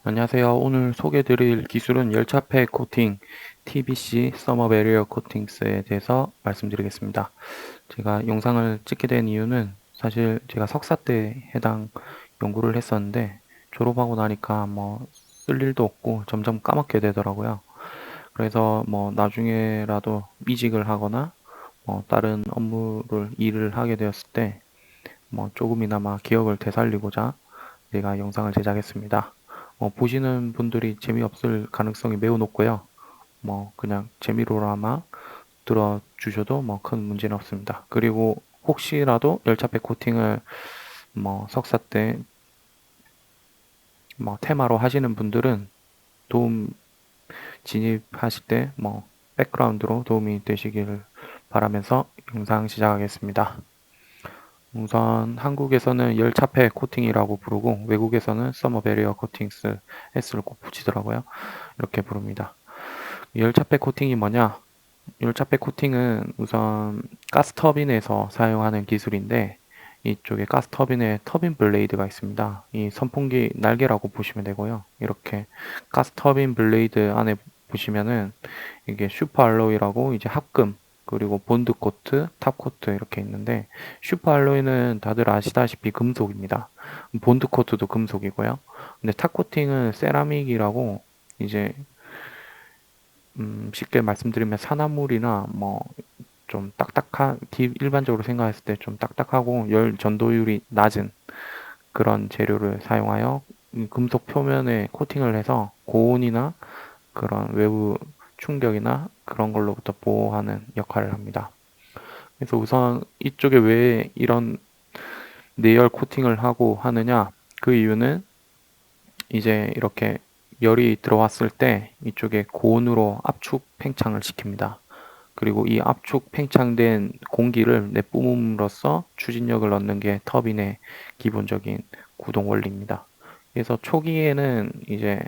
안녕하세요. 오늘 소개드릴 기술은 열차폐 코팅 TBC 서머 베리어 코팅스에 대해서 말씀드리겠습니다. 제가 영상을 찍게 된 이유는 사실 제가 석사 때 해당 연구를 했었는데 졸업하고 나니까 뭐 쓸 일도 없고 점점 까먹게 되더라고요. 그래서 뭐 나중에라도 이직을 하거나 뭐 다른 업무를 일을 하게 되었을 때 뭐 조금이나마 기억을 되살리고자 제가 영상을 제작했습니다. 보시는 분들이 재미없을 가능성이 매우 높고요. 뭐 그냥 재미로나마 들어주셔도 뭐 큰 문제는 없습니다. 그리고 혹시라도 열차백 코팅을 뭐 석사 때 뭐 테마로 하시는 분들은 도움 진입하실 때 뭐 백그라운드로 도움이 되시기를 바라면서 영상 시작하겠습니다. 우선 한국에서는 열차폐 코팅이라고 부르고 외국에서는 서머 베리어 코팅스 S를 꼭 붙이더라고요. 이렇게 부릅니다. 열차폐 코팅이 뭐냐? 열차폐 코팅은 우선 가스터빈에서 사용하는 기술인데 이쪽에 가스터빈에 터빈 블레이드가 있습니다. 이 선풍기 날개라고 보시면 되고요. 이렇게 가스터빈 블레이드 안에 보시면은 이게 슈퍼알로이라고 이제 합금 그리고 본드코트, 탑코트 이렇게 있는데 슈퍼알로이는 다들 아시다시피 금속입니다. 본드코트도 금속이고요. 근데 탑코팅은 세라믹이라고 이제 쉽게 말씀드리면 산화물이나 뭐 좀 딱딱한 일반적으로 생각했을 때 좀 딱딱하고 열 전도율이 낮은 그런 재료를 사용하여 금속 표면에 코팅을 해서 고온이나 그런 외부 충격이나 그런 걸로부터 보호하는 역할을 합니다. 그래서 우선 이쪽에 왜 이런 내열 코팅을 하고 하느냐? 그 이유는 이제 이렇게 열이 들어왔을 때 이쪽에 고온으로 압축 팽창을 시킵니다. 그리고 이 압축 팽창된 공기를 내뿜음으로써 추진력을 얻는 게 터빈의 기본적인 구동 원리입니다. 그래서 초기에는 이제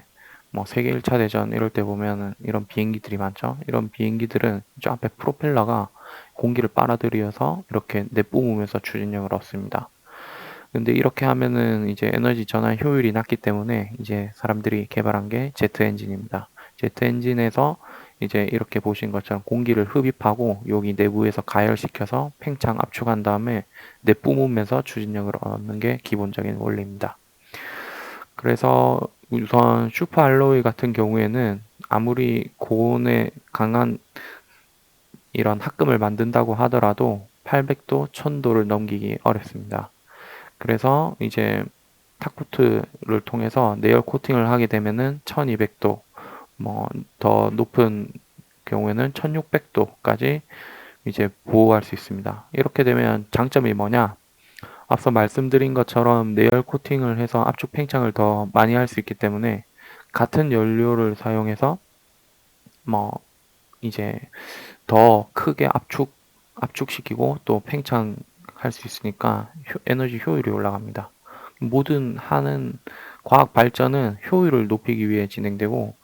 뭐 세계 1차 대전 이럴 때 보면은 이런 비행기들이 많죠. 이런 비행기들은 저 앞에 프로펠러가 공기를 빨아들여서 이렇게 내뿜으면서 추진력을 얻습니다. 근데 이렇게 하면은 이제 에너지 전환 효율이 낮기 때문에 이제 사람들이 개발한 게 제트 엔진입니다. 제트 엔진에서 이제 이렇게 보신 것처럼 공기를 흡입하고 여기 내부에서 가열시켜서 팽창 압축한 다음에 내뿜으면서 추진력을 얻는 게 기본적인 원리입니다. 그래서 우선 슈퍼 알로이 같은 경우에는 아무리 고온에 강한 이런 합금을 만든다고 하더라도 800도, 1000도를 넘기기 어렵습니다. 그래서 이제 탑코트를 통해서 내열 코팅을 하게 되면은 1200도, 뭐 더 높은 경우에는 1600도까지 이제 보호할 수 있습니다. 이렇게 되면 장점이 뭐냐? 앞서 말씀드린 것처럼 내열 코팅을 해서 압축 팽창을 더 많이 할 수 있기 때문에 같은 연료를 사용해서 뭐 이제 더 크게 압축시키고 또 팽창할 수 있으니까 에너지 효율이 올라갑니다. 모든 하는 과학 발전은 효율을 높이기 위해 진행되고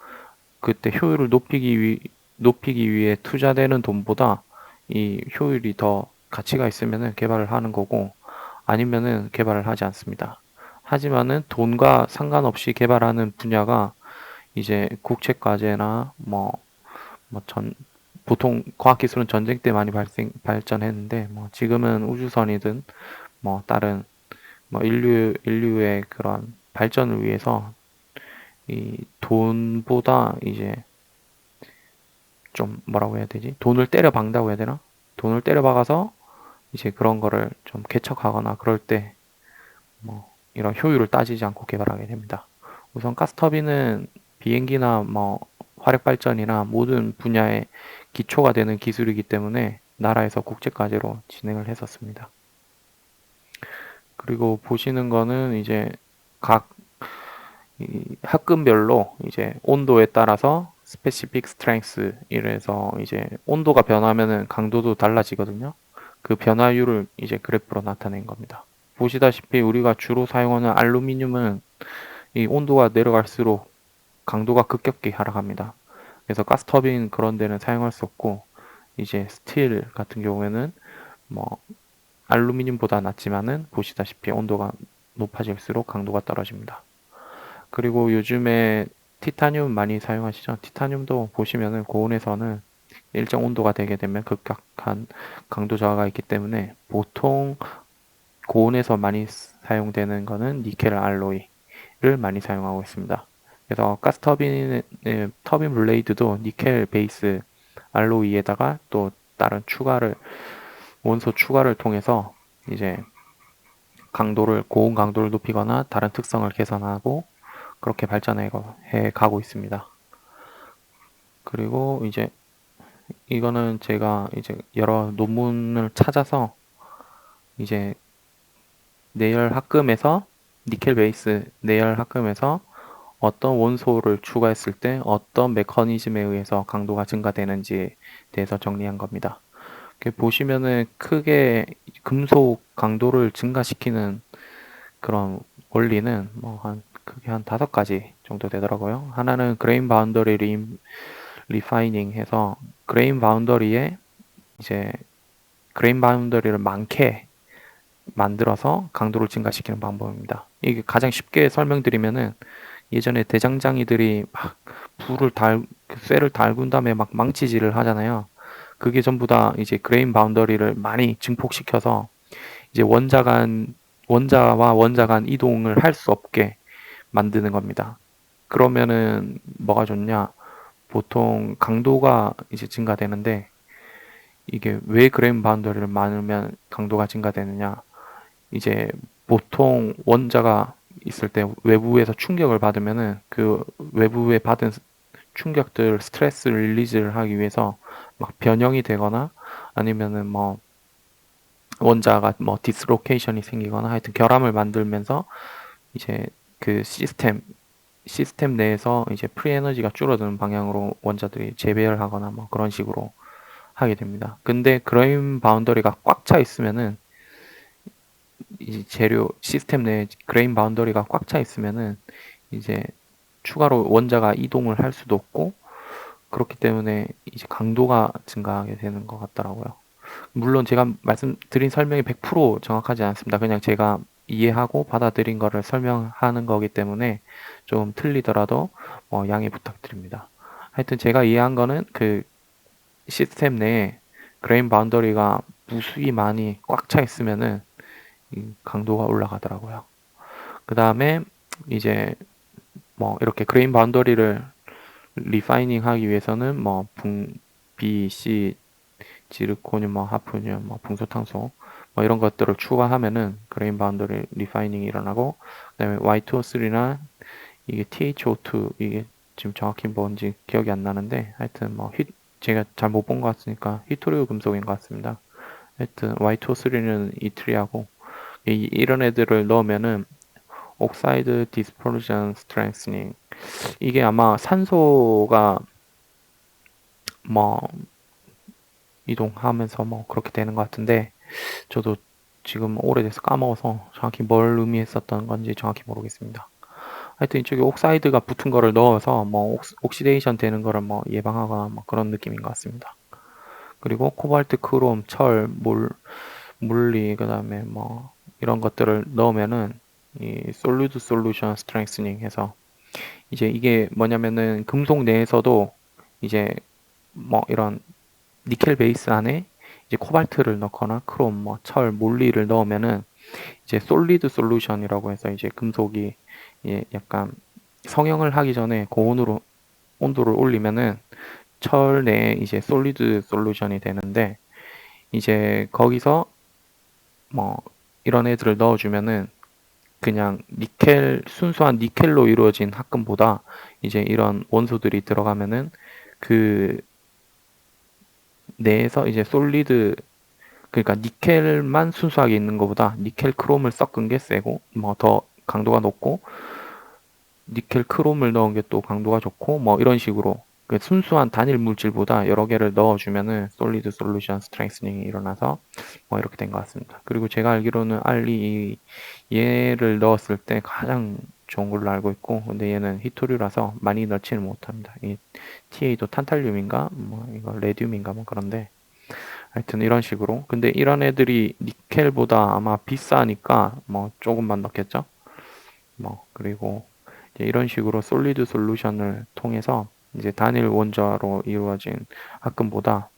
그때 효율을 높이기 위해 투자되는 돈보다 이 효율이 더 가치가 있으면은 개발을 하는 거고 아니면은 개발을 하지 않습니다. 하지만은 돈과 상관없이 개발하는 분야가 이제 국책 과제나 보통 과학기술은 전쟁 때 많이 발전했는데 뭐 지금은 우주선이든 뭐 다른 뭐 인류의 그런 발전을 위해서 이 돈보다 이제 좀 뭐라고 해야 되지? 돈을 때려 박는다고 해야 되나? 돈을 때려 박아서 이제 그런 거를 좀 개척하거나 그럴 때 뭐 이런 효율을 따지지 않고 개발하게 됩니다. 우선 가스터빈은 비행기나 뭐 화력 발전이나 모든 분야의 기초가 되는 기술이기 때문에 나라에서 국제과제로 진행을 했었습니다. 그리고 보시는 거는 이제 각 학급별로 이제 온도에 따라서 스페시픽 스트렝스 이래서 이제 온도가 변하면은 강도도 달라지거든요. 그 변화율을 이제 그래프로 나타낸 겁니다. 보시다시피 우리가 주로 사용하는 알루미늄은 이 온도가 내려갈수록 강도가 급격히 하락합니다. 그래서 가스터빈 그런 데는 사용할 수 없고 이제 스틸 같은 경우에는 뭐 알루미늄보다 낮지만은 보시다시피 온도가 높아질수록 강도가 떨어집니다. 그리고 요즘에 티타늄 많이 사용하시죠? 티타늄도 보시면은 고온에서는 일정 온도가 되게 되면 급격한 강도 저하가 있기 때문에 보통 고온에서 많이 사용되는 거는 니켈 알로이를 많이 사용하고 있습니다. 그래서 터빈 블레이드도 니켈 베이스 알로이에다가 또 다른 원소 추가를 통해서 이제 고온 강도를 높이거나 다른 특성을 개선하고 그렇게 발전해 가고 있습니다. 그리고 이제 이거는 제가 이제 여러 논문을 찾아서 이제 니켈 베이스 내열 합금에서 어떤 원소를 추가했을 때 어떤 메커니즘에 의해서 강도가 증가되는지에 대해서 정리한 겁니다. 보시면은 크게 금속 강도를 증가시키는 그런 원리는 크게 한 5가지 정도 되더라고요. 하나는 그레인 바운더리 리파이닝 해서 그레인 바운더리에 이제 그레인 바운더리를 많게 만들어서 강도를 증가시키는 방법입니다. 이게 가장 쉽게 설명드리면은 예전에 대장장이들이 막 쇠를 달군 다음에 막 망치질을 하잖아요. 그게 전부 다 이제 그레인 바운더리를 많이 증폭시켜서 이제 원자와 원자 간 이동을 할 수 없게 만드는 겁니다. 그러면은 뭐가 좋냐? 보통 강도가 이제 증가되는데 이게 왜 그레인 바운더리를 많으면 강도가 증가되느냐? 이제 보통 원자가 있을 때 외부에서 충격을 받으면은 그 외부에 받은 충격들 스트레스 릴리즈를 하기 위해서 막 변형이 되거나 아니면은 원자가 디스로케이션이 생기거나 하여튼 결함을 만들면서 이제 그 시스템 내에서 이제 프리 에너지가 줄어드는 방향으로 원자들이 재배열하거나 그런 식으로 하게 됩니다. 근데 그레인 바운더리가 꽉 차 있으면은 이 재료 시스템 내에 그레인 바운더리가 꽉 차 있으면은 이제 추가로 원자가 이동을 할 수도 없고 그렇기 때문에 이제 강도가 증가하게 되는 것 같더라고요. 물론 제가 말씀드린 설명이 100% 정확하지 않습니다. 그냥 제가 이해하고 받아들인 거를 설명하는 거기 때문에 좀 틀리더라도 양해 부탁드립니다. 하여튼 제가 이해한 거는 그 시스템 내에 그레인 바운더리가 무수히 많이 꽉 차 있으면은 강도가 올라가더라고요. 그 다음에 이제 이렇게 그레인 바운더리를 리파이닝 하기 위해서는 B, C, 지르코늄, 하프늄, 붕소탄소 이런 것들을 추가하면은 그레인 바운더리 리파이닝이 일어나고 그다음에 Y2O3나 이게 THO2 이게 지금 정확히 뭔지 기억이 안 나는데 하여튼 제가 잘 못 본 것 같으니까 히토리오 금속인 것 같습니다. 하여튼 Y2O3는 이트리하고 이런 애들을 넣으면은 옥사이드 디스퍼전 스트렝스닝 이게 아마 산소가 뭐 이동하면서 그렇게 되는 것 같은데 저도 지금 오래돼서 까먹어서 정확히 뭘 의미했었던 건지 정확히 모르겠습니다. 하여튼 이쪽에 옥사이드가 붙은 거를 넣어서 옥시데이션 되는 거를 예방하거나 그런 느낌인 것 같습니다. 그리고 코발트, 크롬, 철, 물리 그다음에 이런 것들을 넣으면은 이 솔루드 솔루션 스트렝스닝 해서 이제 이게 뭐냐면은 금속 내에서도 이제 이런 니켈 베이스 안에 이제 코발트를 넣거나 크롬, 철, 몰리를 넣으면은 이제 솔리드 솔루션이라고 해서 이제 금속이 약간 성형을 하기 전에 고온으로 온도를 올리면은 철 내에 이제 솔리드 솔루션이 되는데 이제 거기서 이런 애들을 넣어주면은 그냥 순수한 니켈로 이루어진 합금보다 이제 이런 원소들이 들어가면은 그 내에서 이제 그러니까 니켈만 순수하게 있는 것보다 니켈 크롬을 섞은 게 세고 더 강도가 높고 니켈 크롬을 넣은 게 또 강도가 좋고 이런 식으로 그 순수한 단일 물질보다 여러 개를 넣어주면은 솔리드 솔루션 스트렝스닝이 일어나서 이렇게 된 것 같습니다. 그리고 제가 알기로는 얘를 넣었을 때 가장 좋은 걸로 알고 있고 근데 얘는 히토류라서 많이 넣지는 못합니다. 이 TA도 탄탈륨인가 이거 레듐인가 그런데 하여튼 이런 식으로 근데 이런 애들이 니켈보다 아마 비싸니까 조금만 넣겠죠. 그리고 이제 이런 식으로 솔리드 솔루션을 통해서 이제 단일 원자로 이루어진 합금보다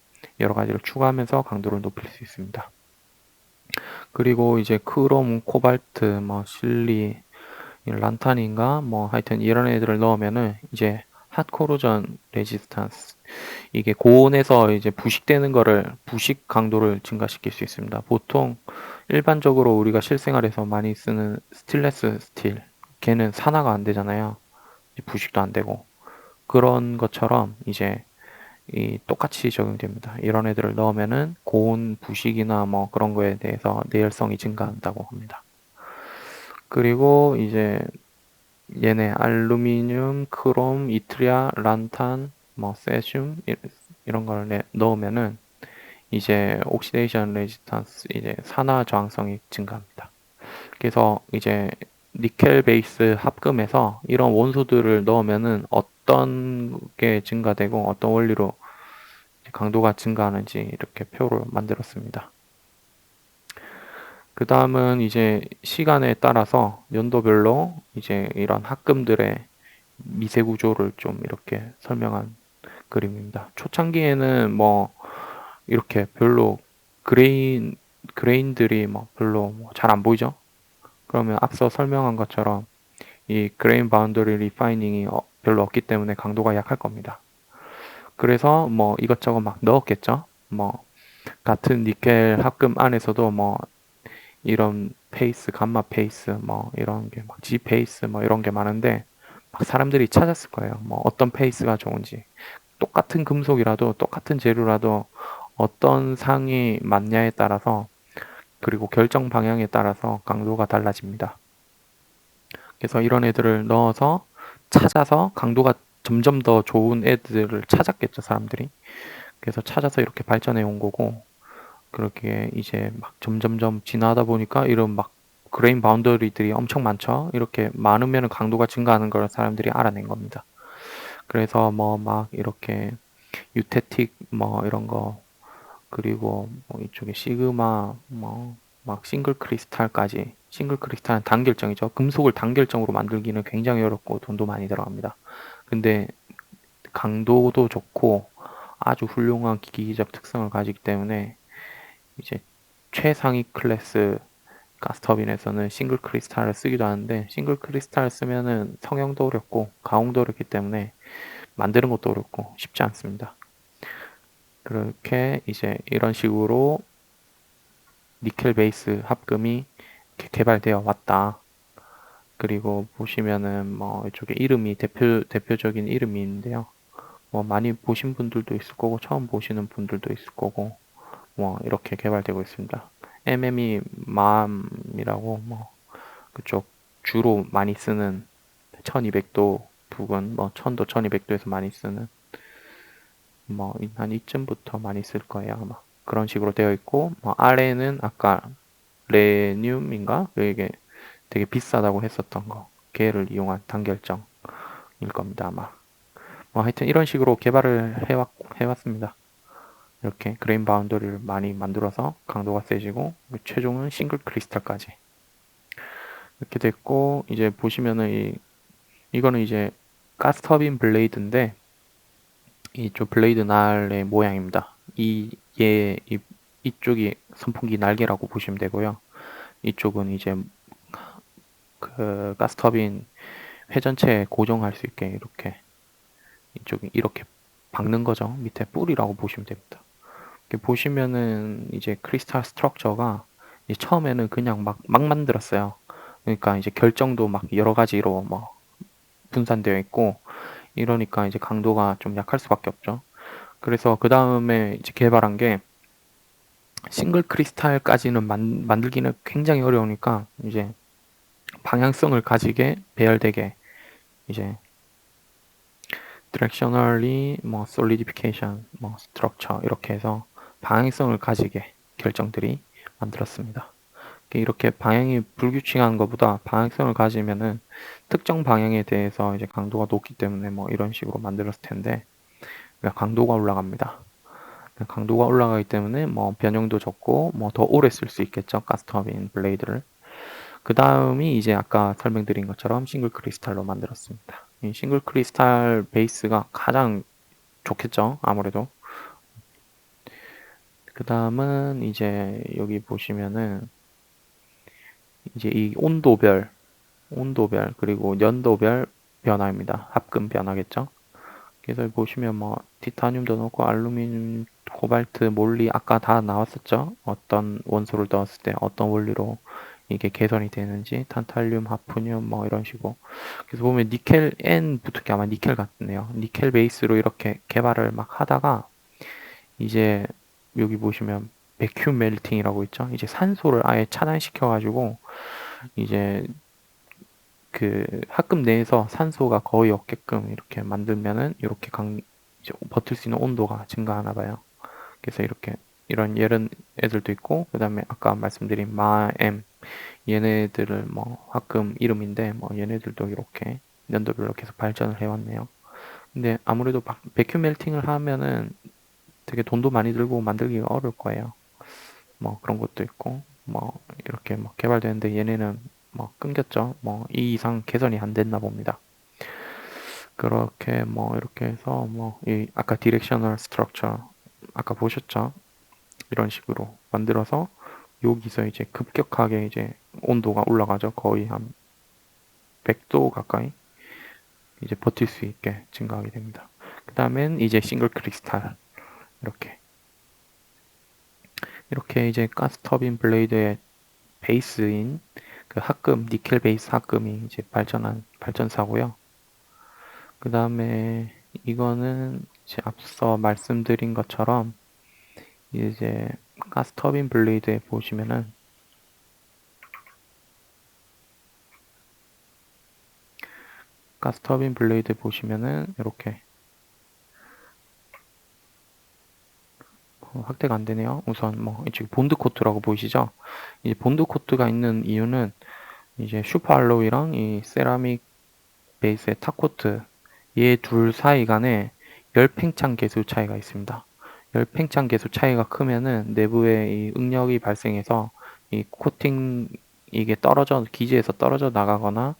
여러 가지를 추가하면서 강도를 높일 수 있습니다. 그리고 이제 크롬, 코발트, 뭐 실리, 란탄인가 뭐 하여튼 이런 애들을 넣으면은 이제 핫 코로전 레지스탄스, 이게 고온에서 이제 부식되는 거를, 부식 강도를 증가시킬 수 있습니다. 보통 일반적으로 우리가 실생활에서 많이 쓰는 스틸레스 스틸, 걔는 산화가 안 되잖아요. 부식도 안 되고. 그런 것처럼 이제 이 똑같이 적용됩니다. 이런 애들을 넣으면은 고온 부식이나 뭐 그런 거에 대해서 내열성이 증가한다고 합니다. 그리고 이제 얘네 알루미늄, 크롬, 이트리아, 란탄, 뭐 세슘 이런 걸 넣으면은 이제 옥시데이션 레지스탄스, 이제 산화 저항성이 증가합니다. 그래서 이제 니켈 베이스 합금에서 이런 원소들을 넣으면은 어떤 게 증가되고 어떤 원리로 강도가 증가하는지 이렇게 표를 만들었습니다. 그 다음은 이제 시간에 따라서 연도별로 이제 이런 합금들의 미세 구조를 좀 이렇게 설명한 그림입니다. 초창기에는 뭐 이렇게 별로 그레인들이 뭐 별로 잘 안 보이죠? 그러면 앞서 설명한 것처럼 이 그레인 바운더리 리파이닝이 별로 없기 때문에 강도가 약할 겁니다. 그래서 뭐 이것저것 막 넣었겠죠? 뭐 같은 니켈 합금 안에서도 뭐 이런 페이스, 감마 페이스, 뭐 이런 게 막 G 페이스 뭐 이런 게 많은데 막 사람들이 찾았을 거예요. 뭐 어떤 페이스가 좋은지. 똑같은 금속이라도 똑같은 재료라도 어떤 상이 맞냐에 따라서, 그리고 결정 방향에 따라서 강도가 달라집니다. 그래서 이런 애들을 넣어서 찾아서 강도가 점점 더 좋은 애들을 찾았겠죠, 사람들이. 그래서 찾아서 이렇게 발전해 온 거고, 그렇게 이제 막 점점점 진화하다 보니까 이런 막 그레인 바운더리들이 엄청 많죠. 이렇게 많으면 강도가 증가하는 걸 사람들이 알아낸 겁니다. 그래서 뭐 막 이렇게 유테틱 뭐 이런 거, 그리고 뭐 이쪽에 시그마 뭐 막 싱글 크리스탈까지. 싱글 크리스탈은 단결정이죠. 금속을 단결정으로 만들기는 굉장히 어렵고 돈도 많이 들어갑니다. 근데 강도도 좋고 아주 훌륭한 기기적 특성을 가지기 때문에 이제 최상위 클래스 가스터빈에서는 싱글 크리스탈을 쓰기도 하는데, 싱글 크리스탈 쓰면은 성형도 어렵고 가공도 어렵기 때문에 만드는 것도 어렵고 쉽지 않습니다. 그렇게 이제 이런 식으로 니켈 베이스 합금이 개발되어 왔다. 그리고 보시면은 뭐 이쪽에 이름이 대표적인 이름이 있는데요. 뭐 많이 보신 분들도 있을 거고 처음 보시는 분들도 있을 거고 뭐 이렇게 개발되고 있습니다. MME 맘이라고, 뭐 그쪽 주로 많이 쓰는 1200도 부근, 뭐 1000도 1200도에서 많이 쓰는, 뭐 한 이쯤부터 많이 쓸 거예요 아마. 그런 식으로 되어 있고, 뭐 아래는 아까 레늄인가? 이게 되게 비싸다고 했었던 거, 걔를 이용한 단결정일 겁니다 아마. 뭐 하여튼 이런 식으로 개발을 해왔습니다. 이렇게 그레인 바운더리를 많이 만들어서 강도가 세지고 최종은 싱글 크리스탈까지 이렇게 됐고, 이제 보시면은 이거는 이제 가스터빈 블레이드인데 이쪽 블레이드 날의 모양입니다. 이쪽이 선풍기 날개라고 보시면 되고요. 이쪽은 이제 그 가스터빈 회전체에 고정할 수 있게 이렇게, 이쪽이 이렇게 박는 거죠. 밑에 뿔이라고 보시면 됩니다. 이렇게 보시면은 이제 크리스탈 스트럭처가 처음에는 그냥 막 만들었어요. 그러니까 이제 결정도 막 여러 가지로 뭐 분산되어 있고 이러니까 이제 강도가 좀 약할 수밖에 없죠. 그래서 그 다음에 이제 개발한 게, 싱글 크리스탈까지는 만들기는 굉장히 어려우니까 이제 방향성을 가지게 배열되게 이제 directionally 뭐 solidification 뭐 structure 이렇게 해서 방향성을 가지게 결정들이 만들었습니다. 이렇게 방향이 불규칙한 것보다 방향성을 가지면은 특정 방향에 대해서 이제 강도가 높기 때문에 뭐 이런 식으로 만들었을 텐데, 강도가 올라갑니다. 강도가 올라가기 때문에 뭐 변형도 적고 뭐 더 오래 쓸 수 있겠죠, 가스터빈 블레이드를. 그 다음이 이제 아까 설명드린 것처럼 싱글 크리스탈로 만들었습니다. 이 싱글 크리스탈 베이스가 가장 좋겠죠, 아무래도. 그 다음은 이제 여기 보시면은 이제 이 온도별 그리고 연도별 변화입니다. 합금 변화겠죠. 그래서 보시면 뭐 티타늄도 넣고 알루미늄, 코발트, 몰리 아까 다 나왔었죠. 어떤 원소를 넣었을 때 어떤 원리로 이게 개선이 되는지, 탄탈륨, 하프늄 뭐 이런 식으로. 그래서 보면 니켈 N 붙은 게 아마 니켈 같네요. 니켈 베이스로 이렇게 개발을 막 하다가 이제 여기 보시면 베큐 멜팅이라고 있죠. 이제 산소를 아예 차단시켜 가지고 이제 그 합금 내에서 산소가 거의 없게끔 이렇게 만들면은 이렇게 이제 버틸 수 있는 온도가 증가하나 봐요. 그래서 이렇게 이런 예런 애들도 있고, 그 다음에 아까 말씀드린 마엠, 얘네들을 뭐 합금 이름인데 뭐 얘네들도 이렇게 연도별로 계속 발전을 해왔네요. 근데 아무래도 베큐 멜팅을 하면은 되게 돈도 많이 들고 만들기가 어려울 거예요. 뭐 그런 것도 있고, 뭐 이렇게 뭐 개발되는데 얘네는 뭐 끊겼죠. 뭐 이 이상 개선이 안 됐나 봅니다. 그렇게 뭐 이렇게 해서 뭐 이 아까 디렉셔널 스트럭처 아까 보셨죠? 이런 식으로 만들어서 여기서 이제 급격하게 이제 온도가 올라가죠. 거의 한 100도 가까이 이제 버틸 수 있게 증가하게 됩니다. 그 다음엔 이제 싱글 크리스탈 이렇게 이제 가스 터빈 블레이드의 베이스인 그 합금 니켈 베이스 합금이 이제 발전한 발전사고요. 그 다음에 이거는 이제 앞서 말씀드린 것처럼 이제 가스 터빈 블레이드에 보시면은 가스 터빈 블레이드 보시면은 이렇게 확대가 안 되네요. 우선 뭐 이쪽 본드 코트라고 보이시죠? 이제 본드 코트가 있는 이유는 이제 슈퍼 알로이랑 이 세라믹 베이스의 탑 코트 얘 둘 사이 간에 열 팽창 계수 차이가 있습니다. 열 팽창 계수 차이가 크면은 내부에 이 응력이 발생해서 이 코팅 이게 기지에서 떨어져 나가거나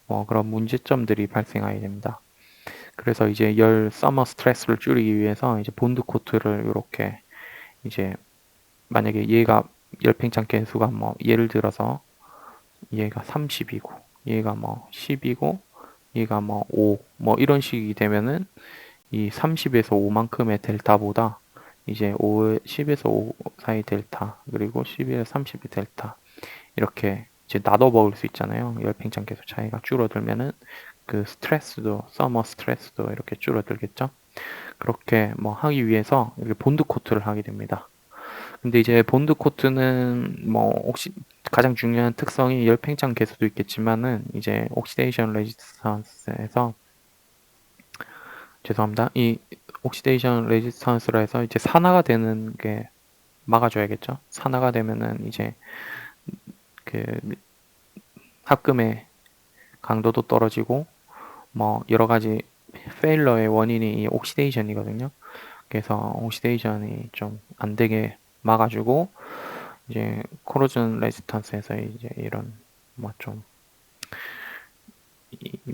뭐 그런 문제점들이 발생하게 됩니다. 그래서 이제 열 서머 스트레스를 줄이기 위해서 이제 본드 코트를 이렇게 이제 만약에 얘가 열팽창 계수가 뭐 예를 들어서 얘가 30이고 얘가 뭐 10이고 얘가 뭐 5, 뭐 이런 식이 되면은 이 30에서 5만큼의 델타보다 이제 10에서 5 사이 델타 그리고 11에서 30의 델타 이렇게 이제 나눠 먹을 수 있잖아요. 열팽창 계수 차이가 줄어들면은 그 서머 스트레스도 이렇게 줄어들겠죠. 그렇게 뭐 하기 위해서 이렇게 본드 코트를 하게 됩니다. 근데 이제 본드 코트는 뭐 가장 중요한 특성이 열팽창 계수도 있겠지만은 이제 옥시데이션 레지스턴스에서 죄송합니다. 이 옥시데이션 레지스턴스라 해서 이제 산화가 되는 게 막아줘야겠죠. 산화가 되면은 이제 그 합금의 강도도 떨어지고 뭐 여러 가지 페일러의 원인이 이 옥시데이션이거든요. 그래서 옥시데이션이 좀 안 되게 막아주고 이제 코로전 레지스턴스에서 이제 이런 뭐 좀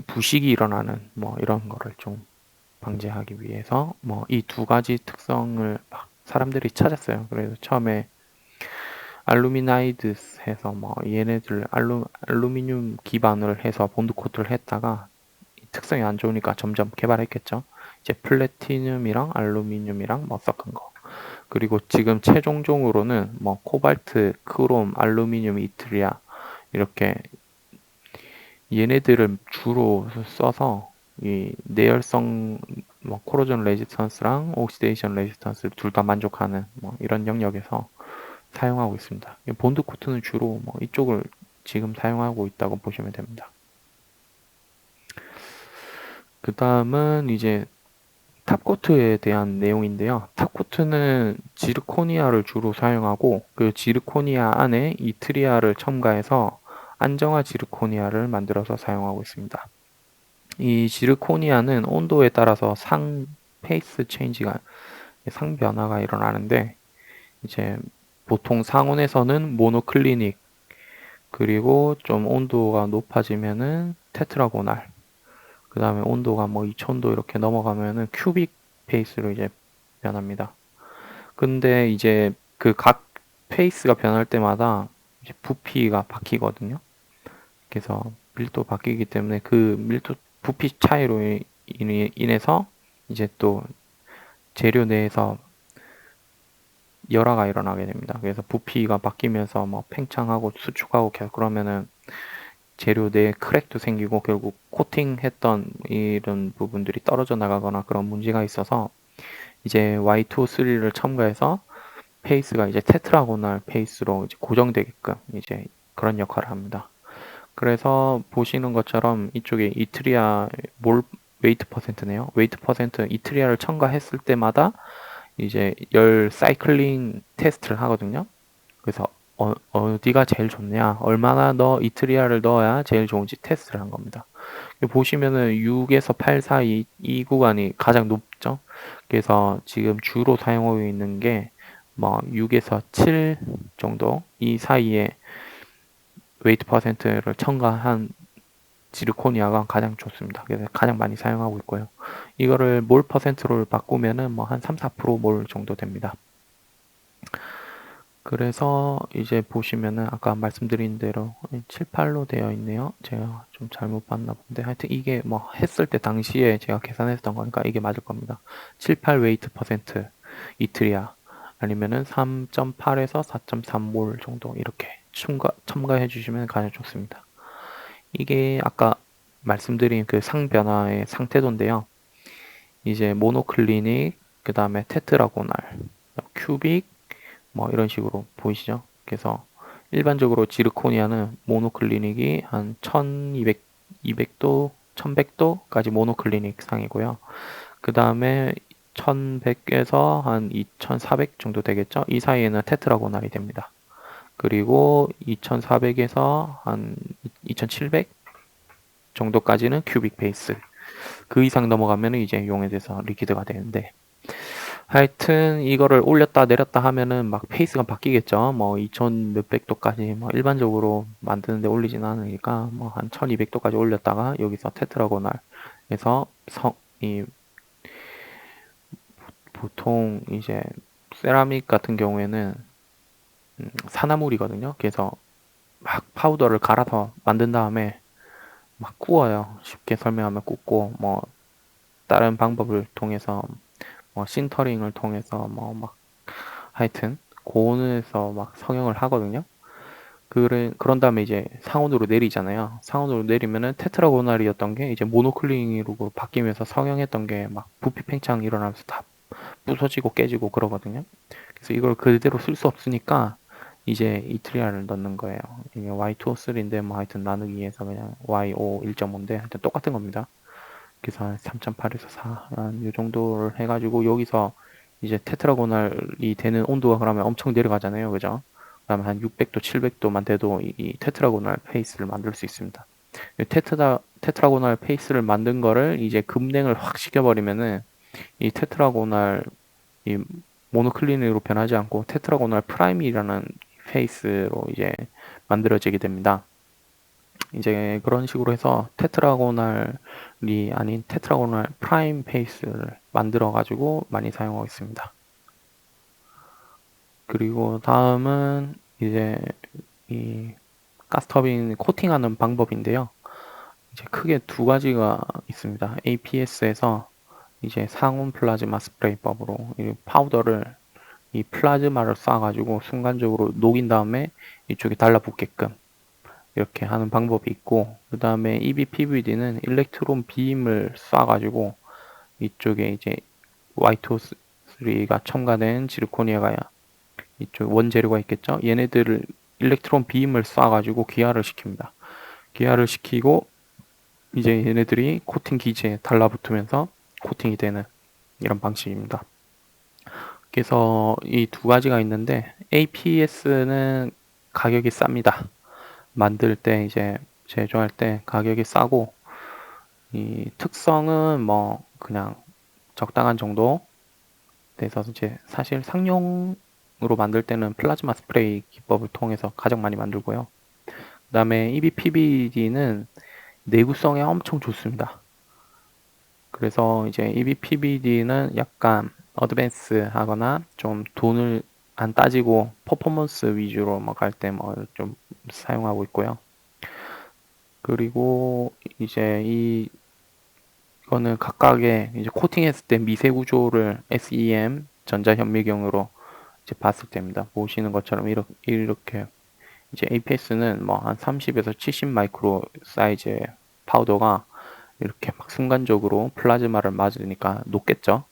부식이 일어나는 뭐 이런 거를 좀 방지하기 위해서 뭐 이 두 가지 특성을 막 사람들이 찾았어요. 그래서 처음에 알루미나이드 해서 뭐 얘네들 알루미늄 기반을 해서 본드 코트를 했다가 특성이 안 좋으니까 점점 개발했겠죠. 이제 플래티늄이랑 알루미늄이랑 뭐 섞은 거. 그리고 지금 최종적으로는 뭐 코발트, 크롬, 알루미늄, 이트리아 이렇게 얘네들을 주로 써서 이 내열성 뭐 코로전 레지스턴스랑 옥시데이션 레지스턴스 둘 다 만족하는 뭐 이런 영역에서 사용하고 있습니다. 본드 코트는 주로 뭐 이쪽을 지금 사용하고 있다고 보시면 됩니다. 그 다음은 이제 탑코트에 대한 내용인데요. 탑코트는 지르코니아를 주로 사용하고 그 지르코니아 안에 이트리아를 첨가해서 안정화 지르코니아를 만들어서 사용하고 있습니다. 이 지르코니아는 온도에 따라서 페이스 체인지가 상변화가 일어나는데 이제 보통 상온에서는 모노클리닉 그리고 좀 온도가 높아지면은 테트라고날, 그 다음에 온도가 뭐 2000도 이렇게 넘어가면은 큐빅 페이스로 이제 변합니다. 근데 이제 그 각 페이스가 변할 때마다 이제 부피가 바뀌거든요. 그래서 밀도 바뀌기 때문에 그 밀도 부피 차이로 인해서 이제 또 재료 내에서 열화가 일어나게 됩니다. 그래서 부피가 바뀌면서 뭐 팽창하고 수축하고 계속 그러면은 재료 내에 크랙도 생기고 결국 코팅했던 이런 부분들이 떨어져 나가거나 그런 문제가 있어서 이제 Y2O3를 첨가해서 페이스가 이제 테트라고날 페이스로 이제 고정되게끔 이제 그런 역할을 합니다. 그래서 보시는 것처럼 이쪽에 이트리아 몰 웨이트 퍼센트네요. 웨이트 퍼센트 이트리아를 첨가했을 때마다 이제 열 사이클링 테스트를 하거든요. 그래서 디가 제일 좋냐, 얼마나 이트리아를 넣어야 제일 좋은지 테스트를 한 겁니다. 보시면은 6에서 8 사이 이 구간이 가장 높죠. 그래서 지금 주로 사용하고 있는 게 뭐 6에서 7 정도 이 사이에 웨이트 퍼센트를 첨가한 지르코니아가 가장 좋습니다. 그래서 가장 많이 사용하고 있고요. 이거를 몰 퍼센트로 바꾸면은 뭐 한 3, 4%몰 정도 됩니다. 그래서 이제 보시면은 아까 말씀드린 대로 7, 8로 되어 있네요. 제가 좀 잘못 봤나 본데 하여튼 이게 뭐 했을 때 당시에 제가 계산했던 거니까 이게 맞을 겁니다. 7, 8 웨이트 퍼센트 이트리아 아니면은 3.8에서 4.3몰 정도 이렇게 첨가해 주시면 가장 좋습니다. 이게 아까 말씀드린 그 상변화의 상태도인데요. 이제 모노클리닉, 그 다음에 테트라고날, 큐빅, 뭐 이런 식으로 보이시죠? 그래서 일반적으로 지르코니아는 모노클리닉이 한 1200, 200도, 1100도까지 모노클리닉 상이고요. 그 다음에 1100에서 한 2400 정도 되겠죠? 이 사이에는 테트라고날이 됩니다. 그리고 2400에서 한 2700 정도까지는 큐빅 베이스. 그 이상 넘어가면 이제 용해돼서 리퀴드가 되는데 하여튼 이거를 올렸다 내렸다 하면은 막 페이스가 바뀌겠죠. 뭐 2000 몇백 도까지 뭐 일반적으로 만드는데 올리지는 않으니까 뭐 한 1200도까지 올렸다가 여기서 테트라고날에서 이 보통 이제 세라믹 같은 경우에는 산화물이거든요. 그래서 막 파우더를 갈아서 만든 다음에 막 구워요. 쉽게 설명하면 굽고 뭐 다른 방법을 통해서 뭐 신터링을 통해서 뭐 막 하여튼 고온에서 막 성형을 하거든요. 그런 다음에 이제 상온으로 내리잖아요. 상온으로 내리면은 테트라고날이었던 게 이제 모노클링으로 바뀌면서 성형했던 게 막 부피 팽창 일어나면서 다 부서지고 깨지고 그러거든요. 그래서 이걸 그대로 쓸 수 없으니까 이제 이트리아를 넣는 거예요. 이게 Y2O3인데 뭐 하여튼 나누기에서 그냥 YO 1.5인데 하여튼 똑같은 겁니다. 그래서 한 3.8에서 4, 이 정도를 해가지고 여기서 이제 테트라고날이 되는 온도가 그러면 엄청 내려가잖아요. 그죠? 그다음에 한 600도, 700도만 돼도 이 테트라고날 페이스를 만들 수 있습니다. 테트라고날 페이스를 만든 거를 이제 급냉을 확 시켜버리면은 이 테트라고날 이 모노클리닉으로 변하지 않고 테트라고날 프라임이라는 페이스로 이제 만들어지게 됩니다. 이제 그런 식으로 해서 테트라고날이 아닌 테트라고날 프라임 페이스를 만들어 가지고 많이 사용하고 있습니다. 그리고 다음은 이제 이 가스터빈 코팅하는 방법인데요. 이제 크게 두 가지가 있습니다. APS에서 이제 상온 플라즈마 스프레이법으로 이 파우더를 이 플라즈마를 쏴가지고 순간적으로 녹인 다음에 이쪽에 달라붙게끔 이렇게 하는 방법이 있고, 그 다음에 EBPVD는 일렉트론 빔을 쏴가지고 이쪽에 이제 Y2O3가 첨가된 지르코니아가 이쪽 원재료가 있겠죠. 얘네들을 일렉트론 빔을 쏴가지고 기화를 시킵니다. 기화를 시키고 이제 얘네들이 코팅 기지에 달라붙으면서 코팅이 되는 이런 방식입니다. 그래서 이 두 가지가 있는데 APS는 가격이 쌉니다. 만들 때 이제 제조할 때 가격이 싸고 이 특성은 뭐 그냥 적당한 정도 돼서 이제 사실 상용으로 만들 때는 플라즈마 스프레이 기법을 통해서 가장 많이 만들고요. 그다음에 EBPBD는 내구성에 엄청 좋습니다. 그래서 이제 EBPBD는 약간 어드밴스 하거나 좀 돈을 안 따지고 퍼포먼스 위주로 막 갈 때 뭐 좀 사용하고 있고요. 그리고 이제 이거는 각각의 이제 코팅했을 때 미세 구조를 SEM 전자현미경으로 이제 봤을 때입니다. 보시는 것처럼 이렇게 이제 APS는 뭐 한 30에서 70 마이크로 사이즈의 파우더가 이렇게 막 순간적으로 플라즈마를 맞으니까 녹겠죠.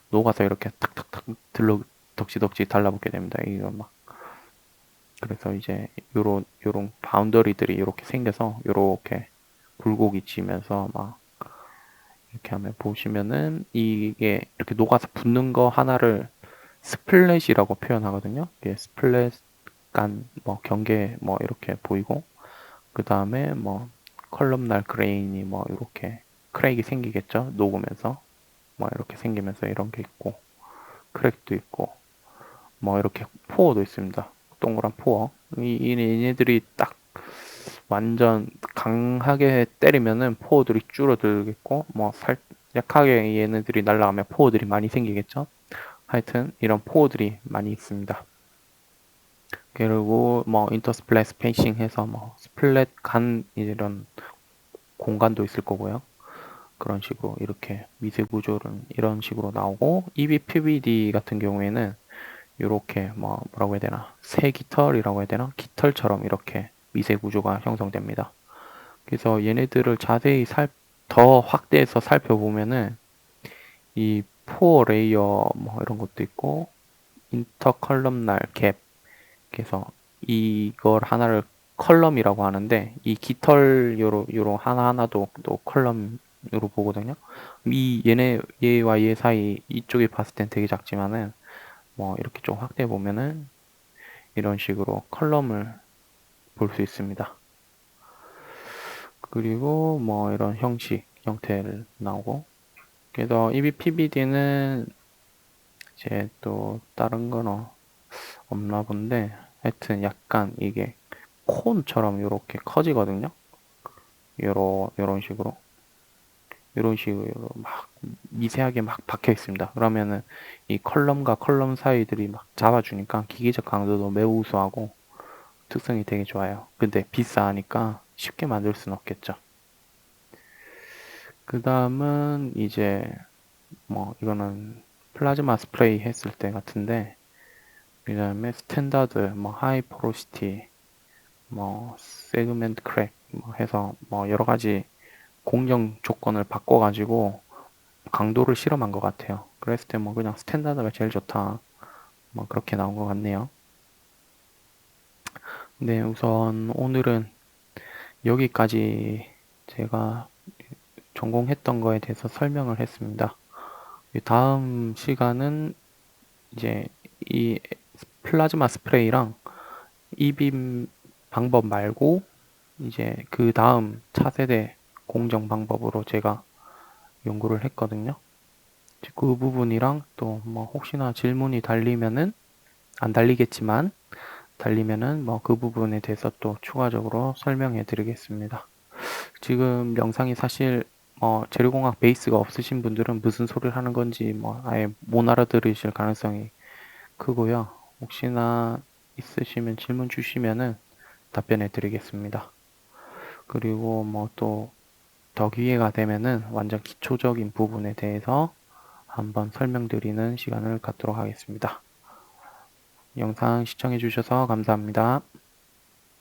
녹아서 이렇게 탁탁탁 덕지덕지 달라붙게 됩니다. 이거 막 그래서 이제 요런 바운더리들이 이렇게 생겨서 요렇게 굴곡이 지면서 막 이렇게 하면 보시면은 이게 이렇게 녹아서 붙는 거 하나를 스플랫이라고 표현하거든요. 이게 스플랫 뭐 경계 뭐 이렇게 보이고 그 다음에 뭐 컬럼날 그레인이 뭐 이렇게 크랙이 생기겠죠. 녹으면서 뭐 이렇게 생기면서 이런 게 있고 크랙도 있고 뭐 이렇게 포어도 있습니다. 동그란 포어. 얘네들이 딱 완전 강하게 때리면은 포어들이 줄어들겠고 뭐 약하게 얘네들이 날아가면 포어들이 많이 생기겠죠. 하여튼 이런 포어들이 많이 있습니다. 그리고 뭐 인터스플랫 스페이싱 해서 뭐 스플랫 간 이런 공간도 있을 거고요. 그런 식으로 이렇게 미세 구조는 이런 식으로 나오고 EBPBD 같은 경우에는 이렇게 뭐라고 해야 되나 새 깃털이라고 해야 되나 깃털처럼 이렇게 미세 구조가 형성됩니다. 그래서 얘네들을 자세히 더 확대해서 살펴보면은 이 포어 레이어 뭐 이런 것도 있고 인터컬럼날 갭 그래서 이걸 하나를 컬럼이라고 하는데 이 깃털 요로 하나하나도 또 컬럼으로 보거든요. 얘와 얘 사이 이쪽에 봤을 땐 되게 작지만은 뭐 이렇게 좀 확대해 보면은 이런 식으로 컬럼을 볼 수 있습니다. 그리고 뭐 이런 형태를 나오고 그래서 EBPBD는 이제 또 다른 건 없나 본데 하여튼 약간 이게 콘처럼 이렇게 커지거든요. 요런 식으로 이런 식으로 막 미세하게 막 박혀 있습니다. 그러면은 이 컬럼과 컬럼 사이들이 막 잡아주니까 기계적 강도도 매우 우수하고 특성이 되게 좋아요. 근데 비싸니까 쉽게 만들 수는 없겠죠. 그 다음은 이제 뭐 이거는 플라즈마 스프레이 했을 때 같은데 그 다음에 스탠다드 뭐 하이 포로시티 뭐 세그멘트 크랙 뭐 해서 뭐 여러 가지 공정 조건을 바꿔가지고 강도를 실험한 것 같아요. 그랬을 때 뭐 그냥 스탠다드가 제일 좋다. 뭐 그렇게 나온 것 같네요. 네, 우선 오늘은 여기까지 제가 전공했던 거에 대해서 설명을 했습니다. 다음 시간은 이제 이 플라즈마 스프레이랑 이빔 방법 말고 이제 그 다음 차세대 공정 방법으로 제가 연구를 했거든요. 그 부분이랑 또 뭐 혹시나 질문이 달리면은 안 달리겠지만 달리면은 뭐 그 부분에 대해서 또 추가적으로 설명해 드리겠습니다. 지금 영상이 사실 재료공학 베이스가 없으신 분들은 무슨 소리를 하는 건지 뭐 아예 못 알아들으실 가능성이 크고요. 혹시나 있으시면 질문 주시면은 답변해 드리겠습니다. 그리고 뭐 또 더 기회가 되면은 완전 기초적인 부분에 대해서 한번 설명드리는 시간을 갖도록 하겠습니다. 영상 시청해 주셔서 감사합니다.